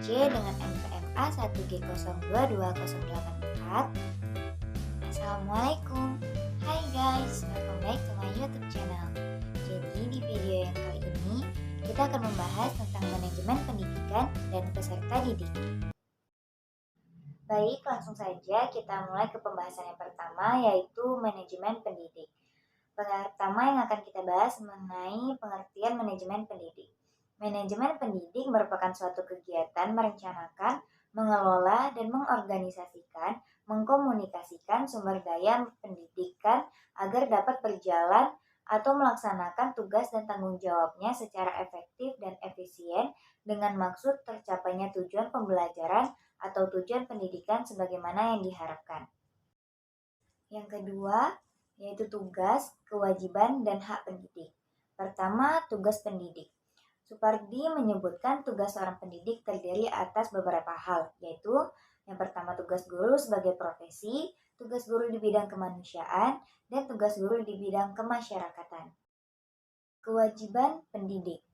C dengan NPMA 1G022084. Assalamualaikum. Hai guys, welcome back to my YouTube channel. Jadi di video yang kali ini kita akan membahas tentang manajemen pendidikan dan peserta didik. Baik, langsung saja kita mulai ke pembahasan yang pertama, yaitu manajemen pendidik. Pertama yang akan kita bahas mengenai pengertian manajemen pendidik. Manajemen pendidik merupakan suatu kegiatan merencanakan, mengelola, dan mengorganisasikan, mengkomunikasikan sumber daya pendidikan agar dapat berjalan atau melaksanakan tugas dan tanggung jawabnya secara efektif dan efisien dengan maksud tercapainya tujuan pembelajaran atau tujuan pendidikan sebagaimana yang diharapkan. Yang kedua, yaitu tugas, kewajiban, dan hak pendidik. Pertama, tugas pendidik. Supardi menyebutkan tugas seorang pendidik terdiri atas beberapa hal, yaitu yang pertama tugas guru sebagai profesi, tugas guru di bidang kemanusiaan, dan tugas guru di bidang kemasyarakatan. Kewajiban pendidik.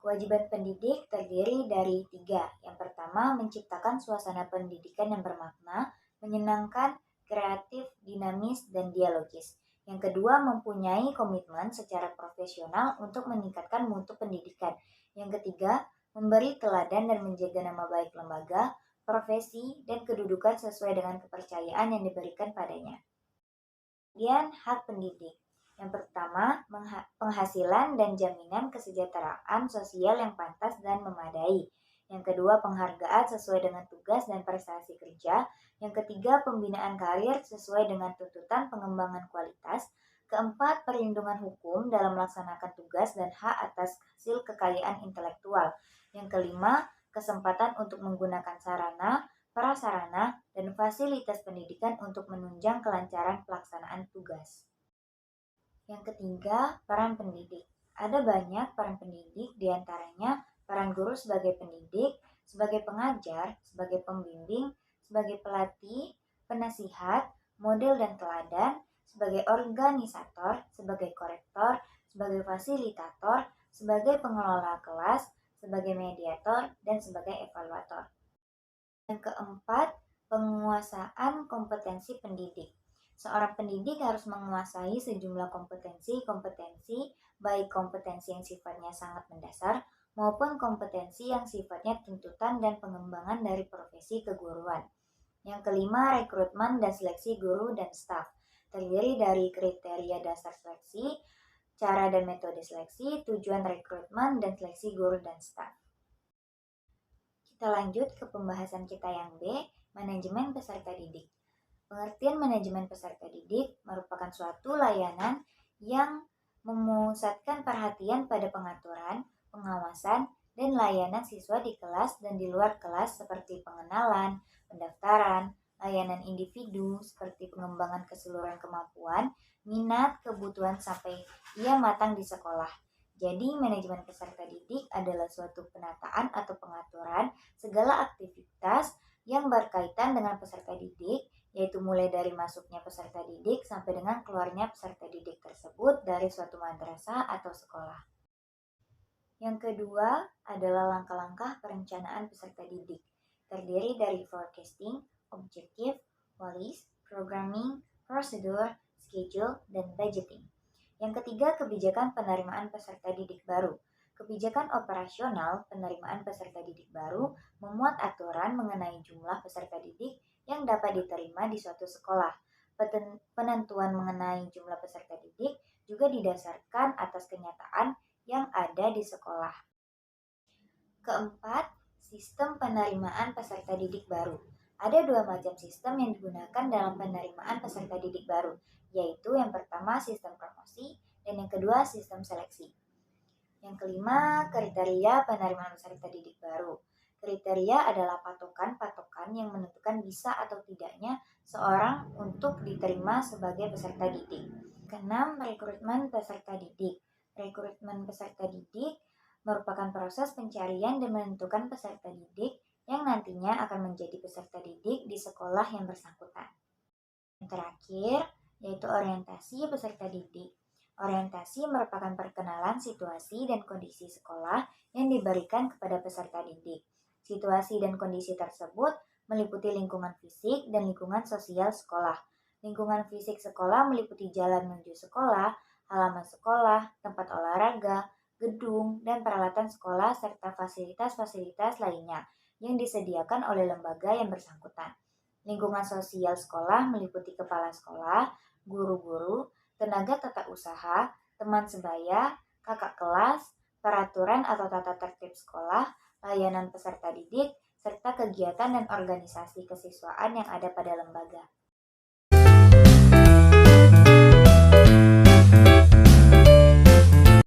Kewajiban pendidik terdiri dari 3. Yang pertama, menciptakan suasana pendidikan yang bermakna, menyenangkan, kreatif, dinamis, dan dialogis. Yang kedua, mempunyai komitmen secara profesional untuk meningkatkan mutu pendidikan. Yang ketiga, memberi teladan dan menjaga nama baik lembaga, profesi, dan kedudukan sesuai dengan kepercayaan yang diberikan padanya. Kemudian, hak pendidik. Yang pertama, penghasilan dan jaminan kesejahteraan sosial yang pantas dan memadai. Yang kedua, penghargaan sesuai dengan tugas dan prestasi kerja. Yang ketiga, pembinaan karir sesuai dengan tuntutan pengembangan kualitas. Keempat, perlindungan hukum dalam melaksanakan tugas dan hak atas hasil kekayaan intelektual. Yang kelima, kesempatan untuk menggunakan sarana, prasarana, dan fasilitas pendidikan untuk menunjang kelancaran pelaksanaan tugas. Yang ketiga, peran pendidik. Ada banyak peran pendidik, diantaranya peran guru sebagai pendidik, sebagai pengajar, sebagai pembimbing, sebagai pelatih, penasihat, model dan teladan, sebagai organisator, sebagai korektor, sebagai fasilitator, sebagai pengelola kelas, sebagai mediator, dan sebagai evaluator. Yang keempat, penguasaan kompetensi pendidik. Seorang pendidik harus menguasai sejumlah kompetensi, baik kompetensi yang sifatnya sangat mendasar maupun kompetensi yang sifatnya tuntutan dan pengembangan dari profesi keguruan. Yang kelima, rekrutmen dan seleksi guru dan staf. Terdiri dari kriteria dasar seleksi, cara dan metode seleksi, tujuan rekrutmen, dan seleksi guru dan staf. Kita lanjut ke pembahasan kita yang B, manajemen peserta didik. Pengertian manajemen peserta didik merupakan suatu layanan yang memusatkan perhatian pada pengaturan, pengawasan, dan layanan siswa di kelas dan di luar kelas seperti pengenalan, pendaftaran, layanan individu seperti pengembangan keseluruhan kemampuan, minat, kebutuhan sampai ia matang di sekolah. Jadi, manajemen peserta didik adalah suatu penataan atau pengaturan segala aktivitas yang berkaitan dengan peserta didik, yaitu mulai dari masuknya peserta didik sampai dengan keluarnya peserta didik tersebut dari suatu madrasah atau sekolah. Yang kedua adalah langkah-langkah perencanaan peserta didik. Terdiri dari forecasting, objektif, policy, programming, prosedur, schedule, dan budgeting. Yang ketiga, kebijakan penerimaan peserta didik baru. Kebijakan operasional penerimaan peserta didik baru memuat aturan mengenai jumlah peserta didik yang dapat diterima di suatu sekolah. Penentuan mengenai jumlah peserta didik juga didasarkan atas kenyataan yang ada di sekolah. Keempat, sistem penerimaan peserta didik baru. Ada 2 macam sistem yang digunakan dalam penerimaan peserta didik baru, yaitu yang pertama sistem promosi dan yang kedua sistem seleksi. Yang kelima, kriteria penerimaan peserta didik baru. Kriteria adalah patokan-patokan yang menentukan bisa atau tidaknya seorang untuk diterima sebagai peserta didik. Keenam, rekrutmen peserta didik. Rekrutmen peserta didik merupakan proses pencarian dan menentukan peserta didik yang nantinya akan menjadi peserta didik di sekolah yang bersangkutan. Yang terakhir, yaitu orientasi peserta didik. Orientasi merupakan perkenalan situasi dan kondisi sekolah yang diberikan kepada peserta didik. Situasi dan kondisi tersebut meliputi lingkungan fisik dan lingkungan sosial sekolah. Lingkungan fisik sekolah meliputi jalan menuju sekolah, halaman sekolah, tempat olahraga, gedung, dan peralatan sekolah serta fasilitas-fasilitas lainnya yang disediakan oleh lembaga yang bersangkutan. Lingkungan sosial sekolah meliputi kepala sekolah, guru-guru, tenaga tata usaha, teman sebaya, kakak kelas, peraturan atau tata tertib sekolah, layanan peserta didik, serta kegiatan dan organisasi kesiswaan yang ada pada lembaga.